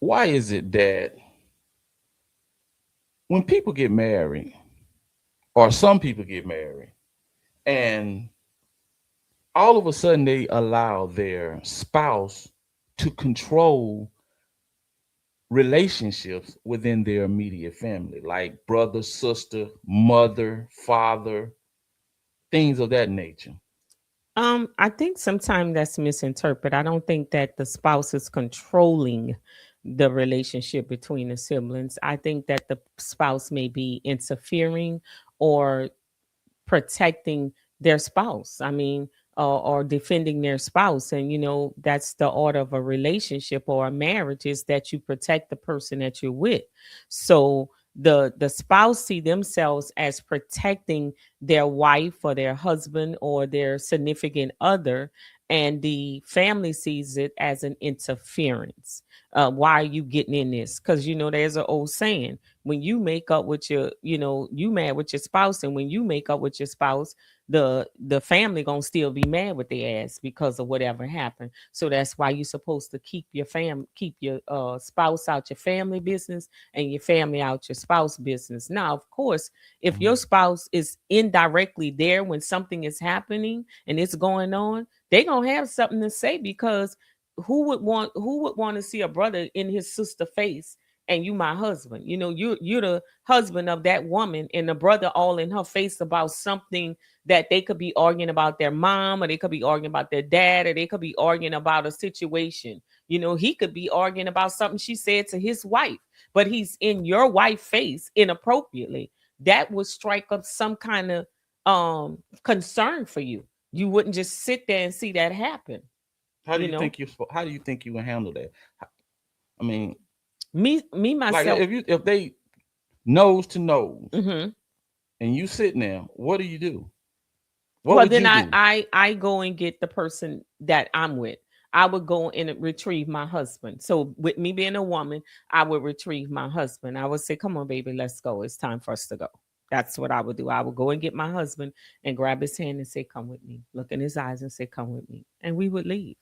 why is it that when people get married, or some people get married, and all of a sudden they allow their spouse to control relationships within their immediate family, like brother, sister, mother, father, things of that nature? I think sometimes that's misinterpreted. I don't think that the spouse is controlling the relationship between the siblings. I think that the spouse may be interfering or protecting their spouse. I mean, or defending their spouse. And, that's the order of a relationship or a marriage, is that you protect the person that you're with. So the spouse see themselves as protecting their wife or their husband or their significant other, and the family sees it as an interference. Why are you getting in this? Because there's an old saying, when you make up with your, you mad with your spouse, and when you make up with your spouse, the family gonna still be mad with their ass because of whatever happened. So that's why you're supposed to keep your spouse out your family business, and your family out your spouse business. Now, of course, if your Mhm. spouse is indirectly there when something is happening and it's going on, they gonna have something to say, because who would want to see a brother in his sister face, and you my husband? You're the husband of that woman, and the brother all in her face about something that they could be arguing about their mom, or they could be arguing about their dad, or they could be arguing about a situation. He could be arguing about something she said to his wife, but he's in your wife's face inappropriately. That would strike up some kind of concern for you. You wouldn't just sit there and see that happen, you know How do you think you would handle that? I mean, me like myself. if they nose to nose Mhm. and you sitting there, what do you do? What Well, would then you I, do? I I go and get the person that I'm with. I would go and retrieve my husband. So with me being a woman, I would retrieve my husband. I would say, "Come on, baby, let's go. It's time for us to go." That's what I would do. I would go and get my husband and grab his hand and say, "Come with me." Look in his eyes and say, "Come with me." And we would leave.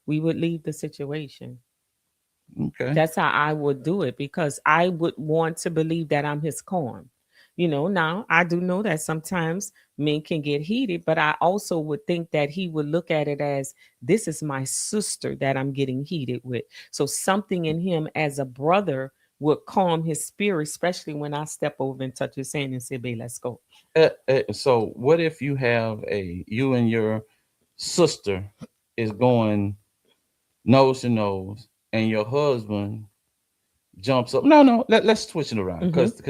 We would leave the situation. Okay. That's how I would do it, because I would want to believe that I'm his corn. Now I do know that sometimes men can get heated, but I also would think that he would look at it as, this is my sister that I'm getting heated with. So something in him as a brother would calm his spirit, especially when I step over and touch his hand and say, "Babe, let's go." So what if you and your sister is going nose to nose, and your husband jumps up? No, no. Let's switch it around, Mm-hmm. because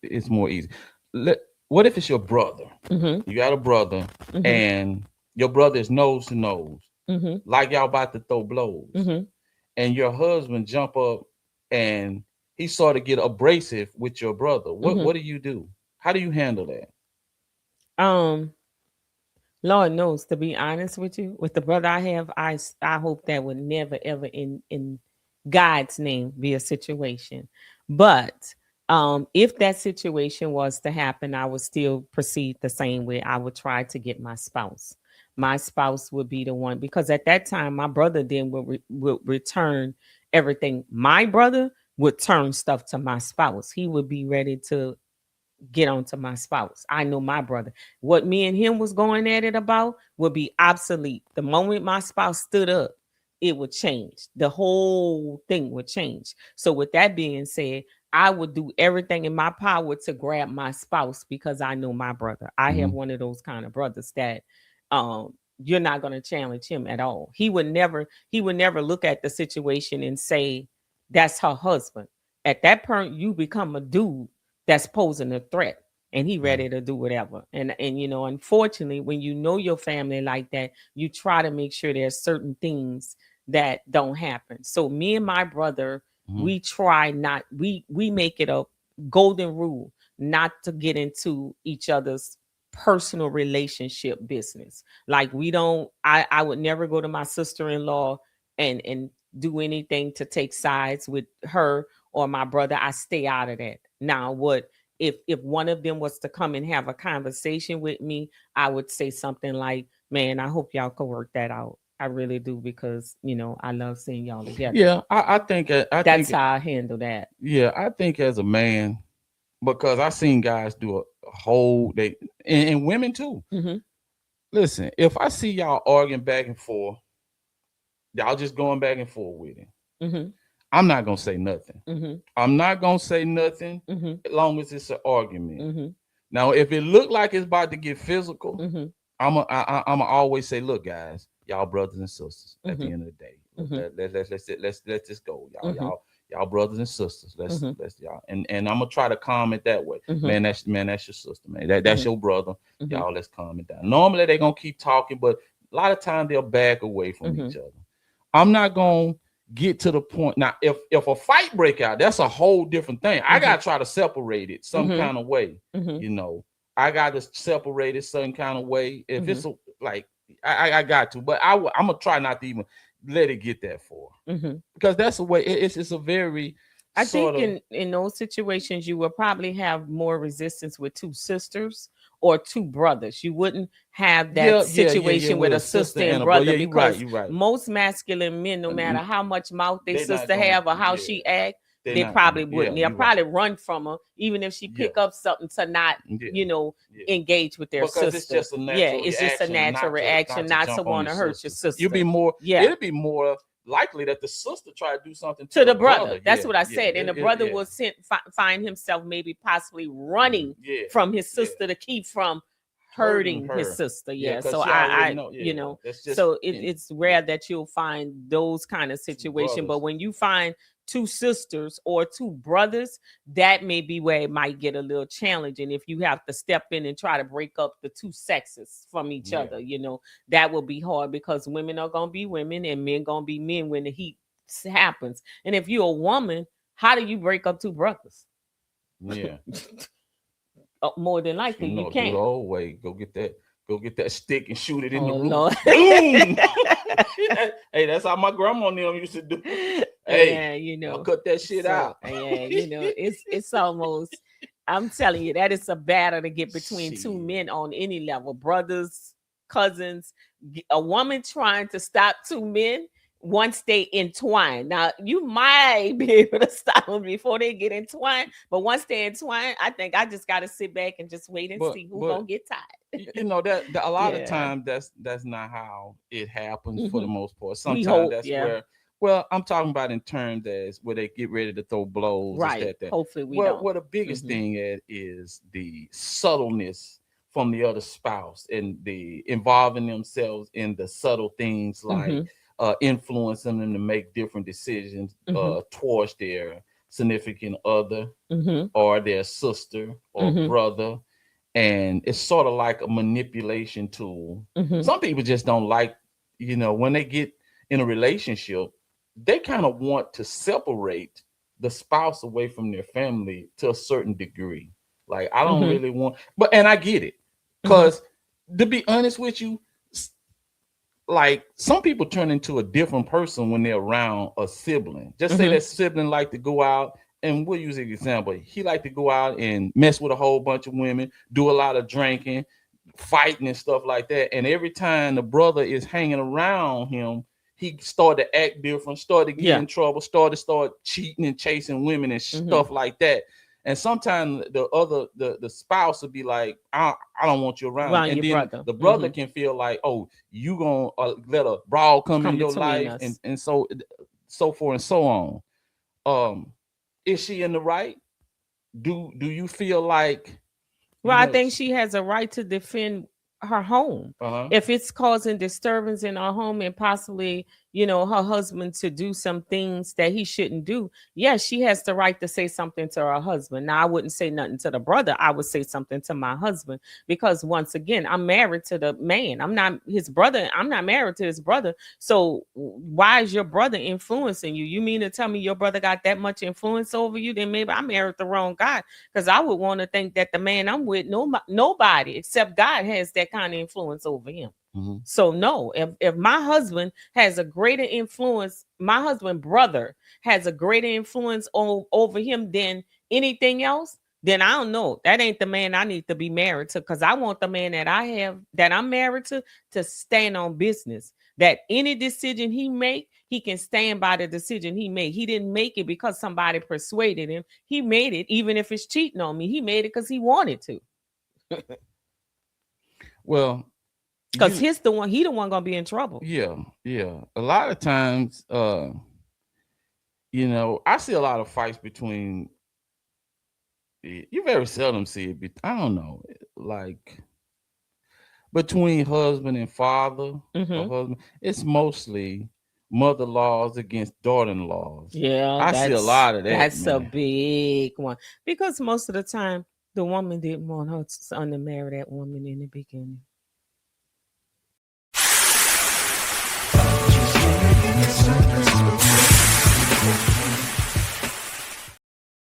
it's more easy. Let, what if it's your brother? Mm-hmm. You got a brother, Mm-hmm. and your brother is nose to nose, Mm-hmm. like y'all about to throw blows, Mm-hmm. and your husband jump up and he sort of get abrasive with your brother. What Mm-hmm. what do you do? How do you handle that? Um, Lord knows, to be honest with you, with the brother I have, I hope that would never ever in God's name be a situation. But if that situation was to happen, I would still proceed the same way. I would try to get my spouse. My spouse would be the one, because at that time my brother then would return everything. My brother would turn stuff to my spouse. He would be ready to get onto my spouse. I know my brother. What me and him was going at it about would be obsolete. The moment my spouse stood up, it would change. The whole thing would change. So with that being said, I would do everything in my power to grab my spouse, because I know my brother. I have Mhm. one of those kind of brothers that um you're not going to challenge him at all. He would never look at the situation and say that's her husband. At that point, you become a dude that's posing a threat, and he Right. ready to do whatever. And unfortunately, when you know your family like that, you try to make sure there's certain things that don't happen. So me and my brother, Mhm. we try not we make it a golden rule not to get into each other's personal relationship business. Like, we don't I would never go to my sister-in-law and do anything to take sides with her or my brother. I stay out of that. Now, what if one of them was to come and have a conversation with me, I would say something like, "Man, I hope y'all can work that out. I really do, because I love seeing y'all together. Yeah, I That's think how I handle that. yeah, I think as a man, because I seen guys do a whole they and women too. Mhm. Listen, if I see y'all arguing back and forth, y'all just going back and forth with it, Mhm. I'm not gonna say nothing. Mhm. I'm not gonna say nothing Mhm. as long as it's an argument. Mhm. Now, if it look like it's about to get physical, Mhm. I'm always say, look, guys, y'all brothers and sisters. At the Mhm. end of the day, Mhm. let's just go, Mhm. y'all brothers and sisters. Mhm. Let's y'all, and I'm gonna try to calm it that way. Mhm. Man, that's your sister, man. That's Mhm. your brother. Mhm. Y'all, let's calm it down. Normally they gonna keep talking, but a lot of times they'll back away from each Mhm. other. I'm not gonna get to the point now. If a fight break out, that's a whole different thing. I Mhm. gotta try to separate it some Mhm. kind of way, Mhm. you know. I got to separate it some kind of way. If Mhm. it's like I got to, but I'm gonna try not to even let it get that far Mhm. because that's the way it's a very I sort think of in those situations you will probably have more resistance with two sisters or two brothers. You wouldn't have that yeah situation with with a a sister sister and and a brother. brother, Yeah, you're right. because You're right. most masculine men, no matter N- how much mouth they They not sister gonna. have or how Yeah, she act, they're they not gonna. probably Yeah, wouldn't. They'll you're right. probably run from her, even if she Yeah, pick up something, to not, yeah, you know, yeah. engage with their Because it's sister. just a Yeah, natural it's just a reaction natural reaction not to not to jump on want your to hurt your sister. You'll sister. be more. Yeah, It'll be more likely that the sister try to do something to to the the brother. brother. That's Yeah, what I yeah, said. And the brother yeah. will find himself maybe possibly running Yeah, from his yeah. sister to keep from Hurting hurting his her. sister. Yeah, Yeah. because So she already I know. you Yeah, know, that's just so in. it's Yeah, rare that you'll find those kind of two situation. But brothers. when you find two sisters or two brothers, that may be where it might get a little challenging if you have to step in and try to break up the two sexes from each Yeah, other. That will be hard, because women are gonna be women and men gonna be men when the heat happens. And if you're a woman, how do you break up two brothers? yeah. More than likely, you Do the can't. old way. Go get that stick and shoot it in the Oh roof. Lord. Boom. Hey, that's how my grandma and them used to do. Hey, Yeah, y'all cut that shit so out. yeah, it's almost. I'm telling you, that is a battle to get between two Shit. men on any level, brothers, cousins. A woman trying to stop two men once they entwine. Now you might be able to stop them before they get entwined, but once they entwine, I think I just got to sit back and just wait and see who But gonna get tied. you know that a lot of Yeah. times that's not how it happens for the Hmm. most part. We Sometimes hope. that's Yeah. where well, I'm talking about in terms as where they get ready to throw blows, is Right. that. Hopefully we Well, don't. what the biggest Hmm. thing is the subtleness from the other spouse and the involving themselves in the subtle things like Hmm. influencing them to make different decisions Hmm. towards their significant other Hmm. or their sister or Hmm. brother, and it's sort of like a manipulation tool. Hmm. Some people just don't like, when they get in a relationship, they kind of want to separate the spouse away from their family to a certain degree. Like, I don't Hmm. really want, but and I get it, Hmm. because to be honest with you, like some people turn into a different person when they're around a sibling. Just say Hmm. that sibling like to go out, and we'll use an example. He like to go out and mess with a whole bunch of women, do a lot of drinking, fighting and stuff like that. And every time the brother is hanging around him, he started to act different, started to get Yeah. in trouble, start cheating and chasing women and Hmm. stuff like that. And sometimes the spouse will be like, I don't want you around. Around And your then brother. the brother Hmm. can feel like, oh, you gonna let a brawl come in Come your between life, us. and so forth and so on. Um, is she in the right? Do you feel like Well, you I know? think she has a right to defend her home. Uh huh. If it's causing disturbance in her home and possibly, her husband to do some things that he shouldn't do, yes, she has the right to say something to her husband. Now, I wouldn't say nothing to the brother. I would say something to my husband, because once again, I'm married to the man. I'm not his brother. I'm not married to his brother. So why is your brother influencing you? You mean to tell me your brother got that much influence over you? Then maybe I married the wrong guy, because I would want to think that the man I'm with, nobody except God has that kind of influence over him. Mm-hmm. So no, if my husband has a greater influence, my husband brother has a greater influence over him than anything else, then I don't know. That ain't the man I need to be married to, because I want the man that I'm married to stand on business. that any decision he make, he can stand by the decision he made. He didn't make it because somebody persuaded him. He made it, even if it's cheating on me. He made it because he wanted to. Well, Because you he the one gonna be in trouble. yeah, yeah. A lot of times, I see a lot of fights between. You very seldom see it. I don't know, like between husband and father or Hmm. husband. It's mostly mother laws against daughter laws. Yeah, I see a lot of that, that's a man. big one because most of the time the woman didn't want her son to marry that woman in the beginning.